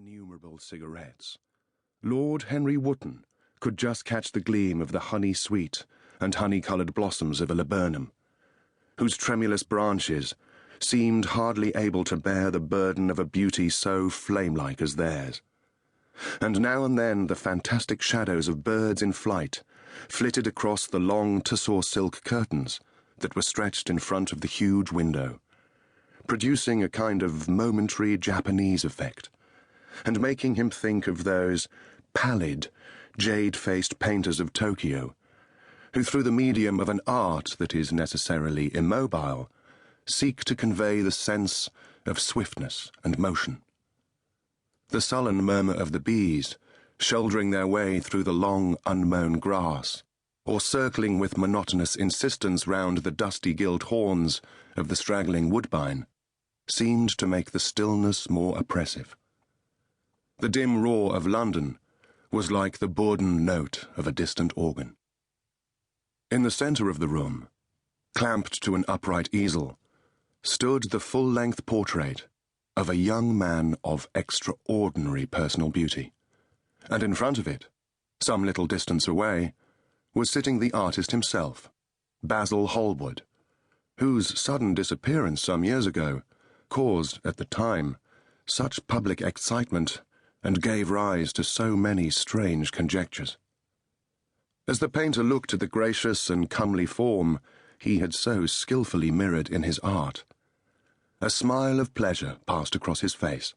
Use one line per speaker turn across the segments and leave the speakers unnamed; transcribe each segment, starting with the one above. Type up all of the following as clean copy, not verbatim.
innumerable cigarettes, Lord Henry Wotton could just catch the gleam of the honey-sweet and honey-coloured blossoms of a laburnum, whose tremulous branches seemed hardly able to bear the burden of a beauty so flame-like as theirs. And now and then the fantastic shadows of birds in flight flitted across the long tussore silk curtains that were stretched in front of the huge window, producing a kind of momentary Japanese effect, and making him think of those pallid, jade-faced painters of Tokyo, who through the medium of an art that is necessarily immobile, seek to convey the sense of swiftness and motion. The sullen murmur of the bees, shouldering their way through the long, unmown grass, or circling with monotonous insistence round the dusty gilt horns of the straggling woodbine, seemed to make the stillness more oppressive. The dim roar of London was like the bourdon note of a distant organ. In the centre of the room, clamped to an upright easel, stood the full-length portrait of a young man of extraordinary personal beauty, and in front of it, some little distance away, was sitting the artist himself, Basil Hallward, whose sudden disappearance some years ago caused, at the time, such public excitement and gave rise to so many strange conjectures. As the painter looked at the gracious and comely form he had so skilfully mirrored in his art, a smile of pleasure passed across his face,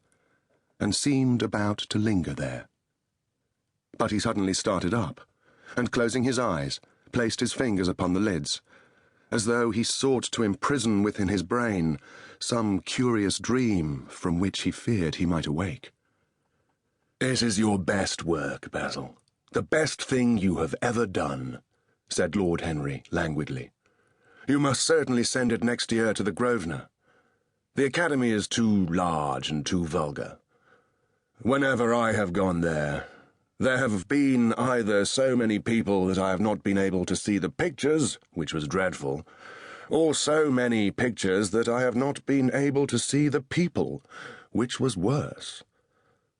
and seemed about to linger there. But he suddenly started up, and closing his eyes, placed his fingers upon the lids, as though he sought to imprison within his brain some curious dream from which he feared he might awake. "It is your best work, Basil, the best thing you have ever done," said Lord Henry languidly. "You must certainly send it next year to the Grosvenor. The Academy is too large and too vulgar. Whenever I have gone there have been either so many people that I have not been able to see the pictures, which was dreadful, or so many pictures that I have not been able to see the people, which was worse.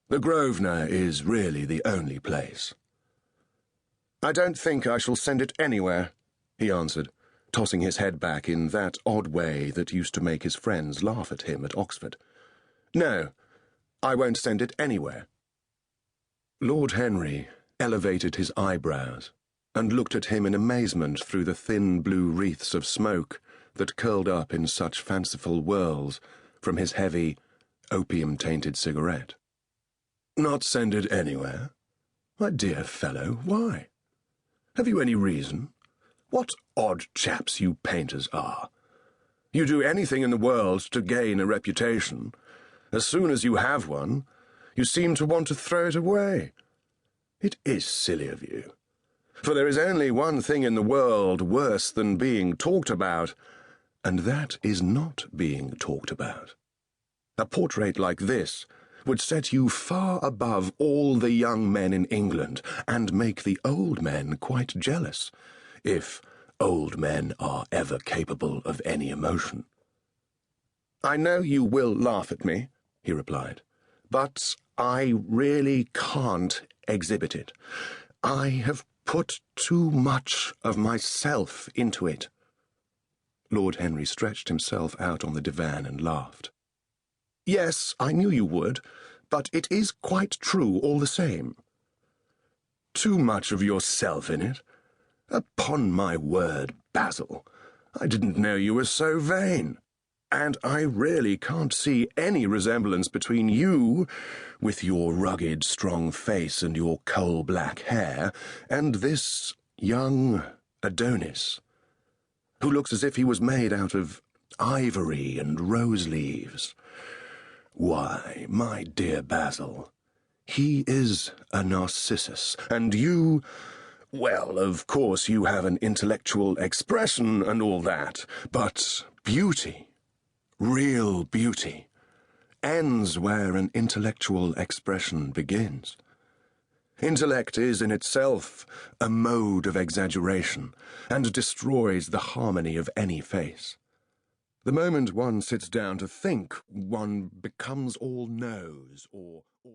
The Grosvenor is really the only place." "I don't think I shall send it anywhere," he answered, tossing his head back in that odd way that used to make his friends laugh at him at Oxford. "No, I won't send it anywhere." Lord Henry elevated his eyebrows and looked at him in amazement through the thin blue wreaths of smoke that curled up in such fanciful whirls from his heavy, opium-tainted cigarette. "Not send it anywhere? My dear fellow, why? Have you any reason? What odd chaps you painters are. You do anything in the world to gain a reputation. As soon as you have one, you seem to want to throw it away. It is silly of you. For there is only one thing in the world worse than being talked about, and that is not being talked about. A portrait like this would set you far above all the young men in England and make the old men quite jealous, if old men are ever capable of any emotion." "I know you will laugh at me," he replied, "but I really can't exhibit it. I have put too much of myself into it." Lord Henry stretched himself out on the divan and laughed. "Yes, I knew you would, but it is quite true all the same." "Too much of yourself in it? Upon my word, Basil, I didn't know you were so vain. And I really can't see any resemblance between you, with your rugged, strong face and your coal-black hair, and this young Adonis, who looks as if he was made out of ivory and rose leaves. Why, my dear Basil, he is a Narcissus, and you, well, of course you have an intellectual expression and all that, but beauty, real beauty, ends where an intellectual expression begins. Intellect is in itself a mode of exaggeration, and destroys the harmony of any face. The moment one sits down to think, one becomes all nose or